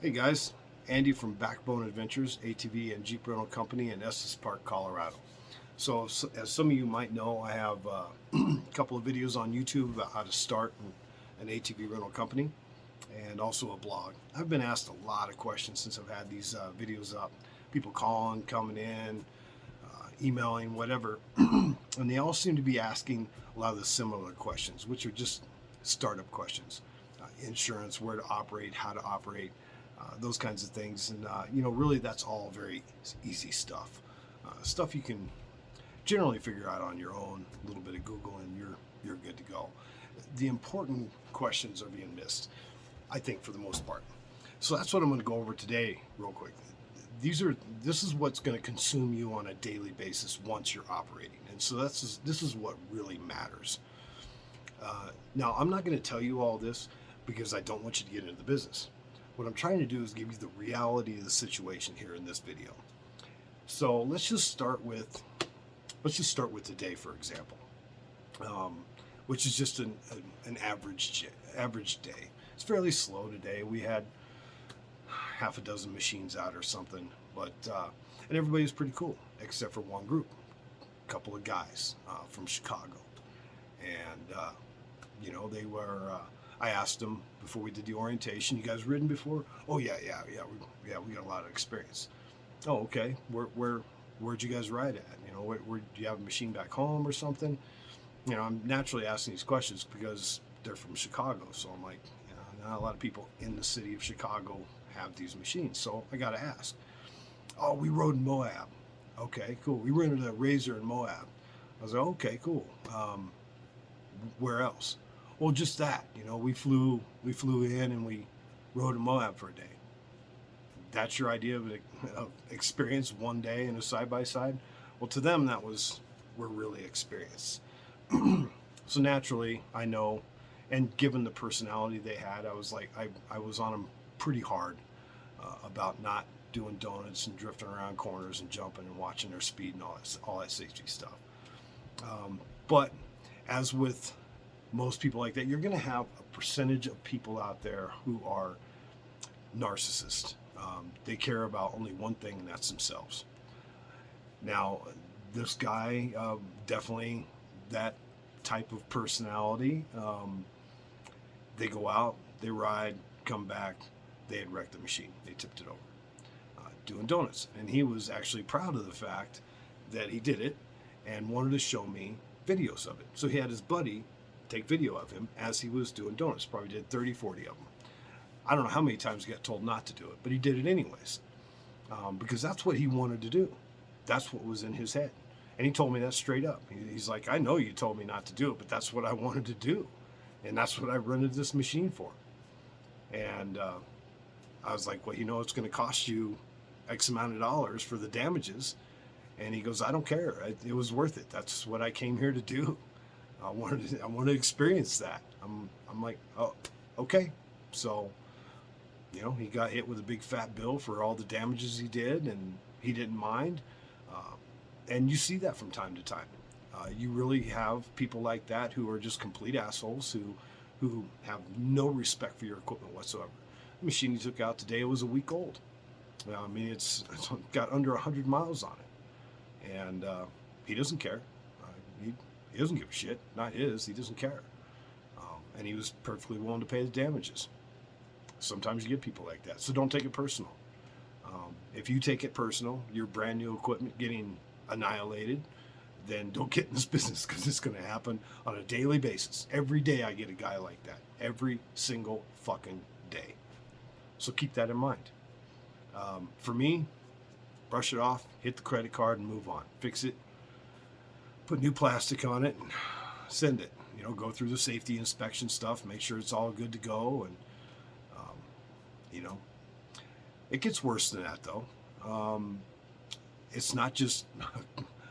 Hey guys, Andy from Backbone Adventures, ATV and Jeep Rental Company in Estes Park, Colorado. As some of you might know, I have a couple of videos on YouTube about how to start an ATV rental company and also a blog. I've been asked a lot of questions since I've had these videos up. People calling, coming in, emailing, whatever. And they all seem to be asking a lot of the similar questions, which are just startup questions. Insurance, where to operate, how to operate, those kinds of things. And, really that's all very easy stuff. Stuff you can generally figure out on your own, a little bit of Google, and you're good to go. The important questions are being missed, I think, for the most part. So that's what I'm going to go over today real quick. This is what's going to consume you on a daily basis once you're operating. And so this is what really matters. Now, I'm not going to tell you all this because I don't want you to get into the business. What I'm trying to do is give you the reality of the situation here in this video. So let's just start with today, for example, which is just an average day. It's fairly slow today. We had half a dozen machines out or something, but and everybody was pretty cool except for one group, a couple of guys from Chicago, and they were. I asked them before we did the orientation, "You guys ridden before?" "Oh yeah, we got a lot of experience." "Oh, okay. Where'd you guys ride at? Where do you have a machine back home or something?" I'm naturally asking these questions because they're from Chicago, so I'm like, not a lot of people in the city of Chicago have these machines, so I got to ask. "Oh, we rode in Moab." "Okay, cool. We rented a Razor in Moab." I was like, "Okay, cool. Where else?" "Well, just that. We flew in and we rode in Moab for a day." That's your idea of experience, one day in a side-by-side? Well, to them, we're really experienced. So naturally, I know, and given the personality they had, I was like, I was on them pretty hard about not doing donuts and drifting around corners and jumping and watching their speed and all that safety stuff. But as with most people like that, you're going to have a percentage of people out there who are narcissists. They care about only one thing, and that's themselves. Now, this guy, definitely that type of personality. They go out, they ride, come back. They had wrecked the machine. They tipped it over, doing donuts. And he was actually proud of the fact that he did it and wanted to show me videos of it. So he had his buddy take video of him as he was doing donuts. Probably did 30, 40 of them. I don't know how many times he got told not to do it, but he did it anyways, because that's what he wanted to do. That's what was in his head. And he told me that straight up. He's like, "I know you told me not to do it, but that's what I wanted to do. And that's what I rented this machine for." And I was like, "Well, it's going to cost you X amount of dollars for the damages." And he goes, "I don't care. It was worth it. That's what I came here to do. I want to experience that." I'm like, "Oh, okay." So, he got hit with a big fat bill for all the damages he did, and he didn't mind. And you see that from time to time. You really have people like that who are just complete assholes who have no respect for your equipment whatsoever. The machine he took out today was a week old. It's got under 100 miles on it, and he doesn't care. He doesn't give a shit. Not his. He doesn't care. And he was perfectly willing to pay the damages. Sometimes you get people like that, so don't take it personal. If you take it personal, your brand new equipment getting annihilated, then don't get in this business, because it's going to happen on a daily basis. Every day I get a guy like that. Every single fucking day. So keep that in mind. For me, brush it off, hit the credit card, and move on. Fix it, put new plastic on it, and send it. Go through the safety inspection stuff, make sure it's all good to go, and it gets worse than that, though. It's not just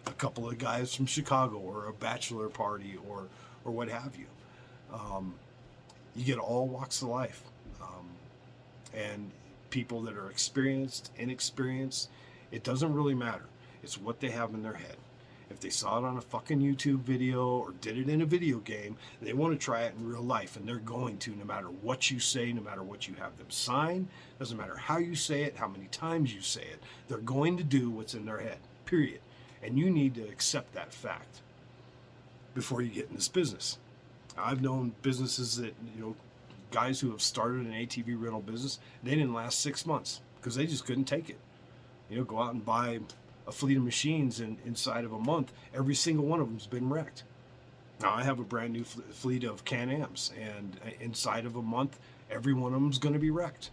a couple of guys from Chicago or a bachelor party or what have you. You get all walks of life, and people that are experienced, inexperienced. It doesn't really matter. It's what they have in their head. If they saw it on a fucking YouTube video or did it in a video game, they want to try it in real life, and they're going to, no matter what you say, no matter what you have them sign, doesn't matter how you say it, how many times you say it, they're going to do what's in their head, period. And you need to accept that fact before you get in this business. I've known businesses that, guys who have started an ATV rental business, they didn't last 6 months because they just couldn't take it. Go out and buy a fleet of machines, and inside of a month, every single one of them's been wrecked. Now I have a brand new fleet of Can-Ams, and inside of a month, every one of them's going to be wrecked.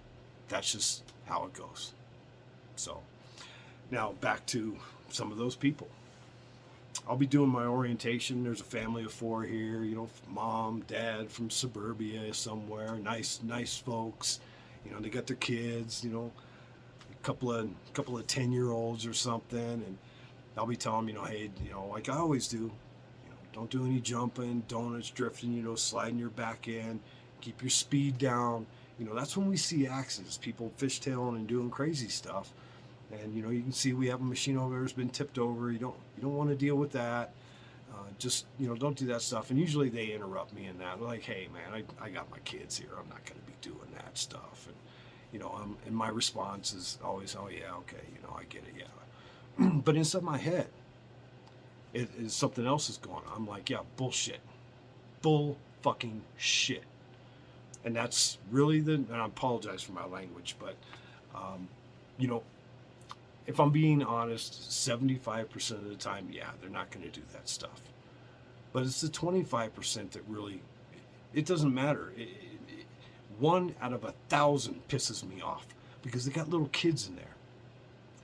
That's just how it goes. So now back to some of those people. I'll be doing my orientation. There's a family of 4 here, mom, dad from suburbia somewhere, nice folks. They got their kids, a couple of 10-year-olds or something, and I'll be telling them, hey, like I always do, don't do any jumping, donuts, drifting, sliding your back in, keep your speed down. That's when we see accidents, people fishtailing and doing crazy stuff. And you can see we have a machine over there that's been tipped over. You don't want to deal with that. Just don't do that stuff. And usually they interrupt me in that. They're like, hey man, I got my kids here. I'm not going to be doing that stuff. And and my response is always, oh yeah, okay, I get it, yeah. But inside my head, it is something else is going on. I'm like, yeah, bullshit, bull fucking shit. And that's really and I apologize for my language, but if I'm being honest, 75% of the time, yeah, they're not going to do that stuff. But it's the 25% that really, it doesn't matter. 1 out of 1,000 pisses me off because they got little kids in there.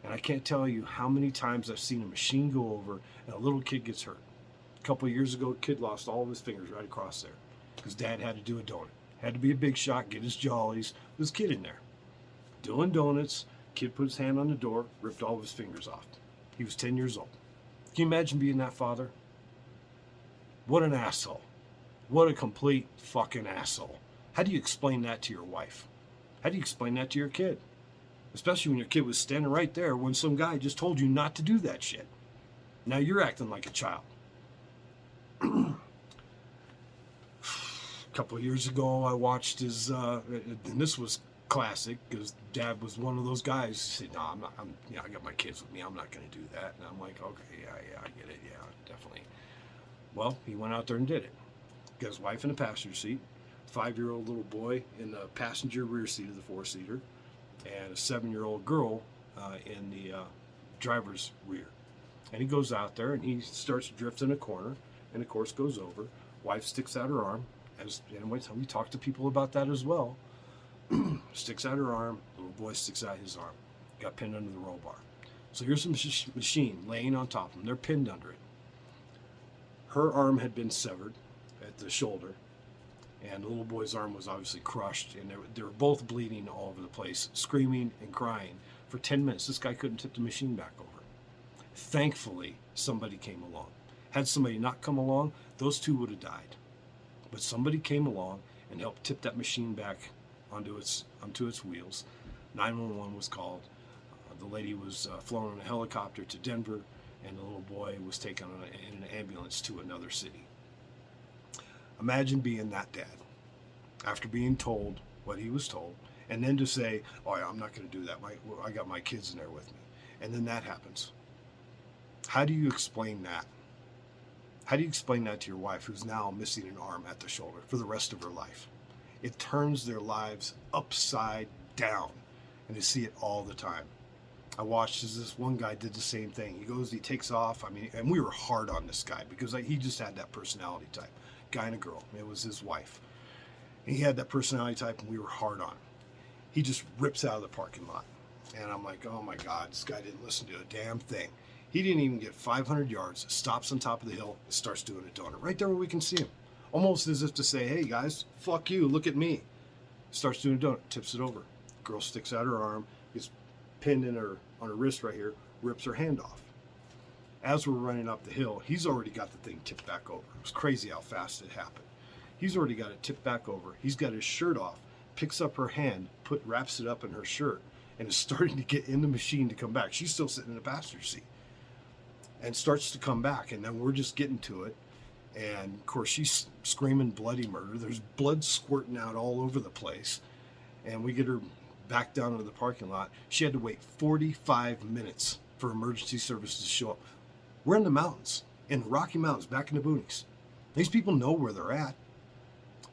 And I can't tell you how many times I've seen a machine go over and a little kid gets hurt. A couple of years ago, a kid lost all of his fingers right across there because dad had to do a donut. Had to be a big shot, get his jollies. There's a kid in there doing donuts. Kid put his hand on the door, ripped all of his fingers off. He was 10 years old. Can you imagine being that father? What an asshole. What a complete fucking asshole. How do you explain that to your wife? How do you explain that to your kid? Especially when your kid was standing right there when some guy just told you not to do that shit. Now you're acting like a child. A couple of years ago, I watched his, and this was classic because dad was one of those guys who said, no, I'm not, I got my kids with me, I'm not going to do that. And I'm like, okay, yeah, I get it, yeah, definitely. Well, he went out there and did it. Got his wife in the passenger seat, 5-year-old little boy in the passenger rear seat of the 4-seater, and a 7-year-old girl in the driver's rear. And he goes out there and he starts drifting a corner, and of course goes over. Wife sticks out her arm, and we talk to people about that as well. Sticks out her arm, little boy sticks out his arm, got pinned under the roll bar. So here's a machine laying on top of them. They're pinned under it. Her arm had been severed at the shoulder, and the little boy's arm was obviously crushed, and they were both bleeding all over the place, screaming and crying for 10 minutes. This guy couldn't tip the machine back over. Thankfully, somebody came along. Had somebody not come along, those two would have died. But somebody came along and helped tip that machine back onto its wheels. 911 was called. The lady was flown on a helicopter to Denver, and the little boy was taken in an ambulance to another city. Imagine being that dad after being told what he was told, and then to say, oh yeah, I'm not going to do that. I got my kids in there with me. And then that happens. How do you explain that? How do you explain that to your wife who's now missing an arm at the shoulder for the rest of her life? It turns their lives upside down, and they see it all the time. I watched as this one guy did the same thing. He takes off. And we were hard on this guy because he just had that personality type. Guy and a girl. It was his wife. And he had that personality type, and we were hard on him. He just rips out of the parking lot. And I'm like, oh my God, this guy didn't listen to a damn thing. He didn't even get 500 yards, stops on top of the hill, and starts doing a donut. Right there where we can see him. Almost as if to say, hey guys, fuck you, look at me. Starts doing a donut, tips it over. Girl sticks out her arm, gets pinned on her wrist right here, rips her hand off. As we're running up the hill, he's already got the thing tipped back over. It was crazy how fast it happened. He's already got it tipped back over. He's got his shirt off, picks up her hand, wraps it up in her shirt, and is starting to get in the machine to come back. She's still sitting in the passenger seat. and starts to come back. And then we're just getting to it. And of course, she's screaming bloody murder. There's blood squirting out all over the place. And we get her back down into the parking lot. She had to wait 45 minutes for emergency services to show up. We're in the mountains, in the Rocky Mountains, back in the boonies. These people know where they're at,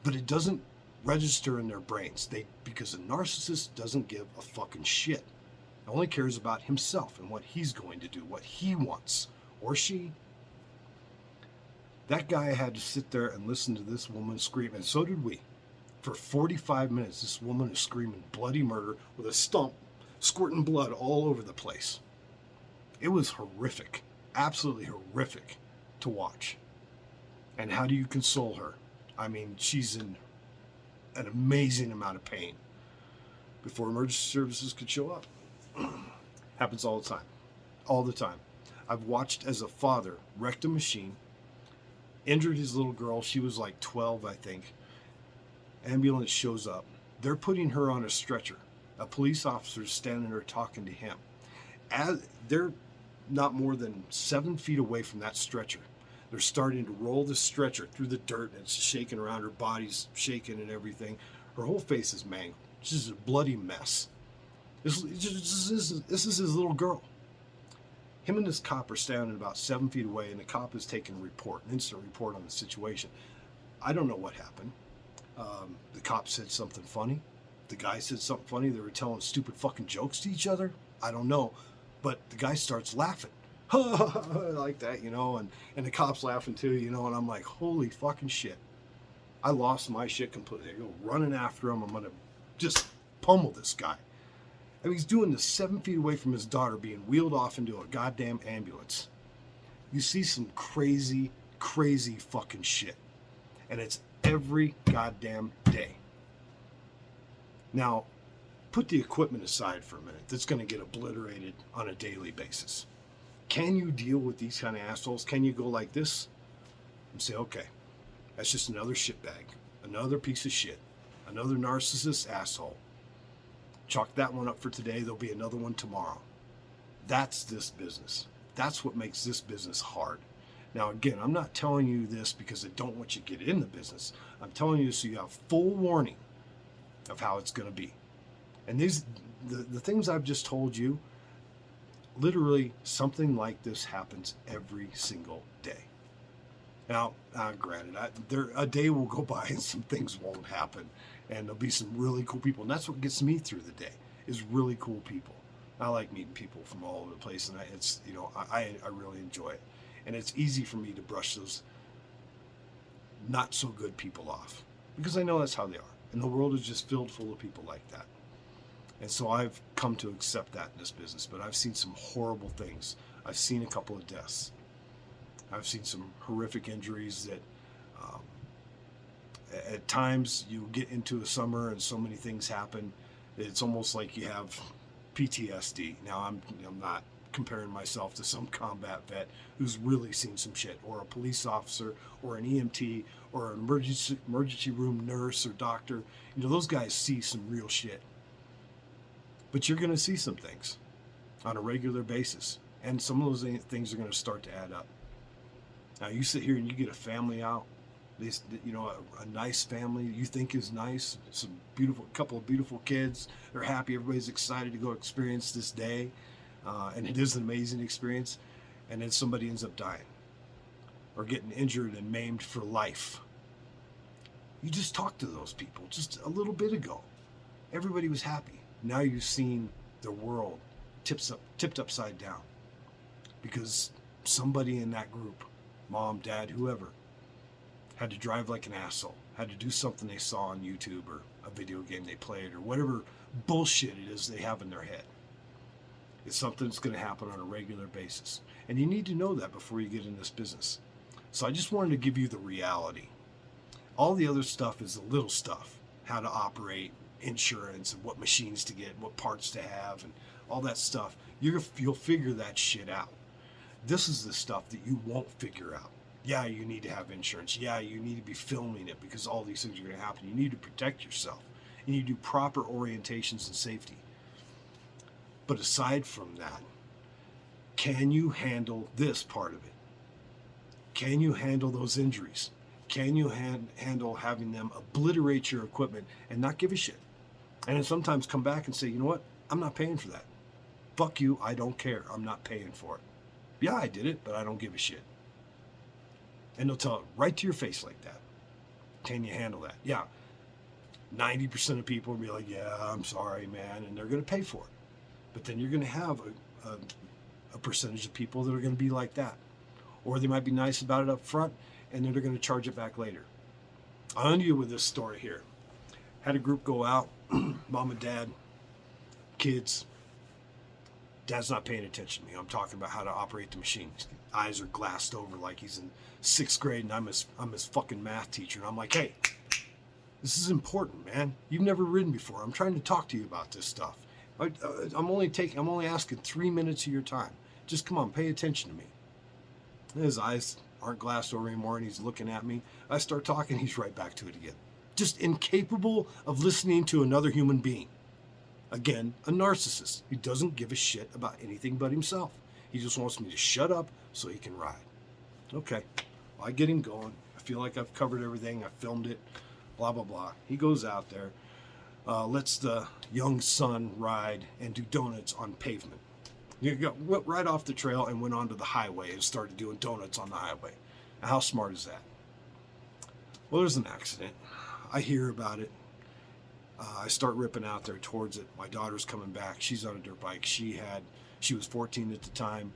but it doesn't register in their brains. Because a narcissist doesn't give a fucking shit. Only cares about himself and what he's going to do, what he wants, or she. That guy had to sit there and listen to this woman scream, and so did we. For 45 minutes, this woman is screaming bloody murder with a stump squirting blood all over the place. It was horrific, absolutely horrific to watch. And how do you console her? I mean, she's in an amazing amount of pain before emergency services could show up. Happens all the time. All the time. I've watched as a father wrecked a machine, injured his little girl. She was like 12, I think. Ambulance shows up. They're putting her on a stretcher. A police officer's standing there talking to him. As they're not more than 7 feet away from that stretcher. They're starting to roll the stretcher through the dirt, and it's shaking around. Her body's shaking and everything. Her whole face is mangled. She's a bloody mess. This is his little girl. Him and this cop are standing about 7 feet away, and the cop is taking a report, an instant report on the situation. I don't know what happened. The cop said something funny. The guy said something funny. They were telling stupid fucking jokes to each other. I don't know. But the guy starts laughing. Like that, you know, and the cop's laughing too, you know, and I'm like, holy fucking shit. I lost my shit completely. I go running after him. I'm going to just pummel this guy. I mean, he's doing this 7 feet away from his daughter being wheeled off into a goddamn ambulance. You see some crazy, crazy fucking shit. And it's every goddamn day. Now, put the equipment aside for a minute. That's going to get obliterated on a daily basis. Can you deal with these kind of assholes? Can you go like this and say, okay, that's just another shitbag, another piece of shit, another narcissist asshole. Chalk that one up for today. There'll be another one tomorrow. That's this business. That's what makes this business hard. Now, again, I'm not telling you this because I don't want you to get in the business. I'm telling you so you have full warning of how it's going to be. And the things I've just told you, literally something like this happens every single day. Now, granted, a day will go by and some things won't happen, and there'll be some really cool people, and that's what gets me through the day, is really cool people. I like meeting people from all over the place, and I really enjoy it. And it's easy for me to brush those not so good people off, because I know that's how they are, and the world is just filled full of people like that. And so I've come to accept that in this business, but I've seen some horrible things. I've seen a couple of deaths. I've seen some horrific injuries that at times you get into a summer and so many things happen. It's almost like you have PTSD. Now, I'm not comparing myself to some combat vet who's really seen some shit, or a police officer, or an EMT, or an emergency room nurse or doctor. You know, those guys see some real shit. But you're going to see some things on a regular basis, and some of those things are going to start to add up. Now, you sit here and you get a family out, a nice family you think is nice, couple of beautiful kids. They're happy. Everybody's excited to go experience this day, and it is an amazing experience. And then somebody ends up dying or getting injured and maimed for life. You just talked to those people just a little bit ago. Everybody was happy. Now you've seen the world tipped upside down because somebody in that group, mom, dad, whoever, had to drive like an asshole, had to do something they saw on YouTube or a video game they played or whatever bullshit it is they have in their head. It's something that's going to happen on a regular basis. And you need to know that before you get in this business. So I just wanted to give you the reality. All the other stuff is the little stuff, how to operate, insurance, and what machines to get, what parts to have, and all that stuff. You'll figure that shit out. This is the stuff that you won't figure out. Yeah, you need to have insurance. Yeah, you need to be filming it because all these things are going to happen. You need to protect yourself. You need to do proper orientations and safety. But aside from that, Can you handle this part of it? Can you handle those injuries? Can you handle having them obliterate your equipment and not give a shit? And then sometimes come back and say, you know what? I'm not paying for that. Fuck you. I don't care. I'm not paying for it. Yeah, I did it, but I don't give a shit. And they'll tell it right to your face like that. Can you handle that? Yeah. 90% of people will be like, yeah, I'm sorry, man. And they're going to pay for it. But then you're going to have a percentage of people that are going to be like that. Or they might be nice about it up front, and then they're going to charge it back later. I'll end you with this story here. Had a group go out, mom and dad, kids. Dad's not paying attention to me. I'm talking about how to operate the machine. His eyes are glassed over like he's in 6th grade, and I'm his fucking math teacher. And I'm like, hey, this is important, man. You've never ridden before. I'm trying to talk to you about this stuff. I'm only asking 3 minutes of your time. Just come on, pay attention to me. His eyes aren't glassed over anymore, and he's looking at me. I start talking, he's right back to it again. Just incapable of listening to another human being. Again, a narcissist. He doesn't give a shit about anything but himself. He just wants me to shut up so he can ride. Okay, well, I get him going. I feel like I've covered everything. I filmed it, blah, blah, blah. He goes out there, lets the young son ride and do donuts on pavement. He went right off the trail and went onto the highway and started doing donuts on the highway. Now, how smart is that? Well, there's an accident. I hear about it. I start ripping out there towards it. My daughter's coming back. She's on a dirt bike. She was 14 at the time.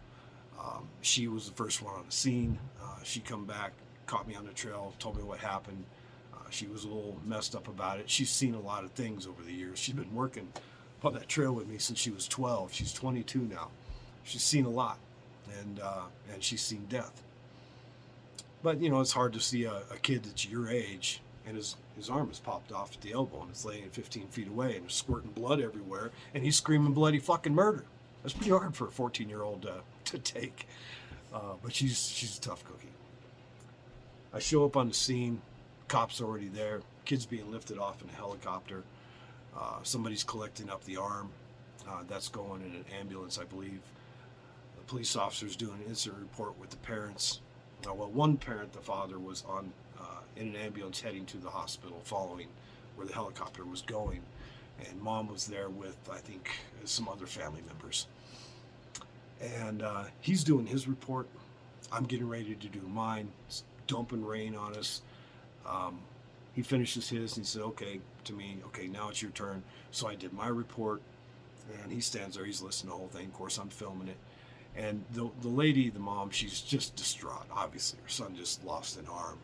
She was the first one on the scene. She come back, caught me on the trail, told me what happened. She was a little messed up about it. She's seen a lot of things over the years. She's been working on that trail with me since she was 12. She's 22 now. She's seen a lot, and she's seen death. But, you know, it's hard to see a kid that's your age, and his arm is popped off at the elbow, and it's laying 15 feet away, and there's squirting blood everywhere, and he's screaming bloody fucking murder. That's pretty hard for a 14-year-old to take. But she's a tough cookie. I show up on the scene. Cops already there. Kids being lifted off in a helicopter. Somebody's collecting up the arm. That's going in an ambulance, I believe. The police officer's doing an incident report with the parents. Well, one parent, the father, was in an ambulance heading to the hospital following where the helicopter was going. And mom was there with, I think, some other family members. And he's doing his report. I'm getting ready to do mine. It's dumping rain on us. He finishes his and he said, okay, to me, okay, now it's your turn. So I did my report, and he stands there, he's listening to the whole thing. Of course, I'm filming it. And the lady, the mom, she's just distraught. Obviously, her son just lost an arm,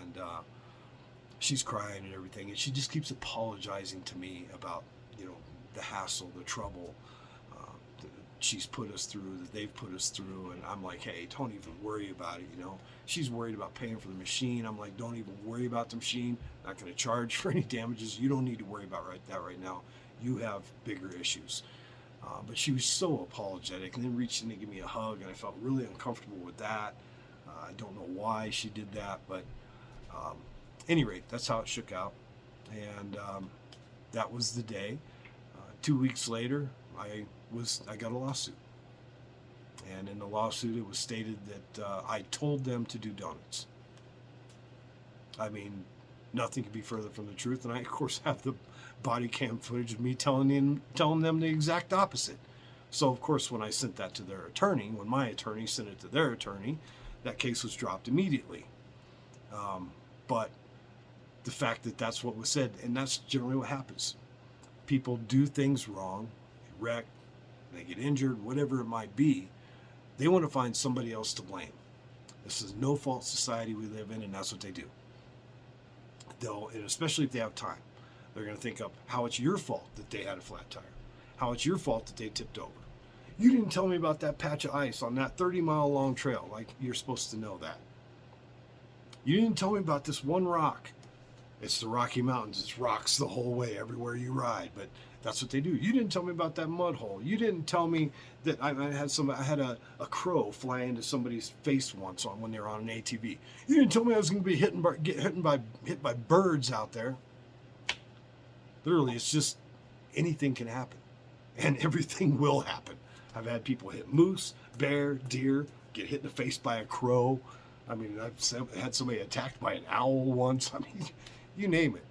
and she's crying and everything. And she just keeps apologizing to me about, you know, the hassle, the trouble that she's put us through, that they've put us through. And I'm like, hey, don't even worry about it, you know. She's worried about paying for the machine. I'm like, don't even worry about the machine. Not going to charge for any damages. You don't need to worry about that right now. You have bigger issues. But she was so apologetic, and then reached in to give me a hug, and I felt really uncomfortable with that. I don't know why she did that, but any rate, that's how it shook out. And that was the day. 2 weeks later, I got a lawsuit. And in the lawsuit, it was stated that I told them to do donuts. I mean, nothing could be further from the truth. And I, of course, have the body cam footage of me telling them the exact opposite. So, of course, when I sent that to their attorney, when my attorney sent it to their attorney, that case was dropped immediately. But the fact that that's what was said, and that's generally what happens. People do things wrong, they wreck, they get injured, whatever it might be. They want to find somebody else to blame. This is no-fault society we live in, and that's what they do. And especially if they have time, they're going to think up how it's your fault that they had a flat tire, how it's your fault that they tipped over. You didn't tell me about that patch of ice on that 30-mile-long trail, like you're supposed to know that. You didn't tell me about this one rock. It's the Rocky Mountains. It's rocks the whole way everywhere you ride, but that's what they do. You didn't tell me about that mud hole. You didn't tell me that I had a crow fly into somebody's face once when they were on an ATV. You didn't tell me I was going to be hit by birds out there. Literally, it's just anything can happen, and everything will happen. I've had people hit moose, bear, deer, get hit in the face by a crow. I mean, I've had somebody attacked by an owl once. I mean, you name it.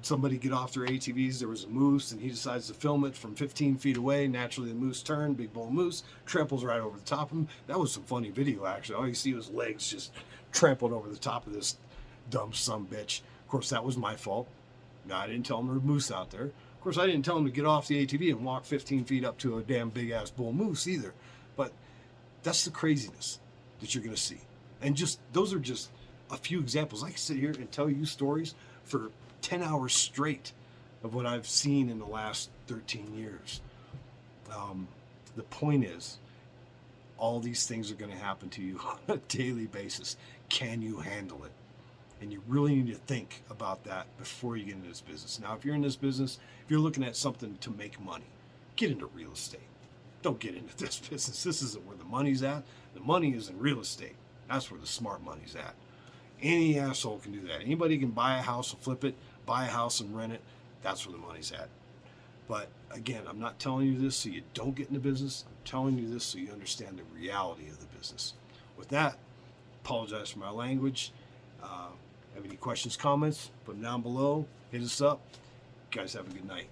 Somebody get off their ATVs. There was a moose, and he decides to film it from 15 feet away. Naturally, the moose turned, big bull moose, tramples right over the top of him. That was some funny video, actually. All you see was legs just trampled over the top of this dumb sumbitch. Of course, that was my fault. No, I didn't tell him there was a moose out there. Of course, I didn't tell him to get off the ATV and walk 15 feet up to a damn big-ass bull moose either. But that's the craziness that you're going to see. And just those are just a few examples. I can sit here and tell you stories for 10 hours straight of what I've seen in the last 13 years. The point is, all these things are going to happen to you on a daily basis. Can you handle it? And you really need to think about that before you get into this business. Now, if you're in this business, if you're looking at something to make money, get into real estate. Don't get into this business. This isn't where the money's at. The money is in real estate. That's where the smart money's at. Any asshole can do that. Anybody can buy a house and flip it, buy a house and rent it. That's where the money's at. But again, I'm not telling you this so you don't get into business. I'm telling you this so you understand the reality of the business. With that, apologize for my language. Have any questions, comments, put them down below. Hit us up. You guys have a good night.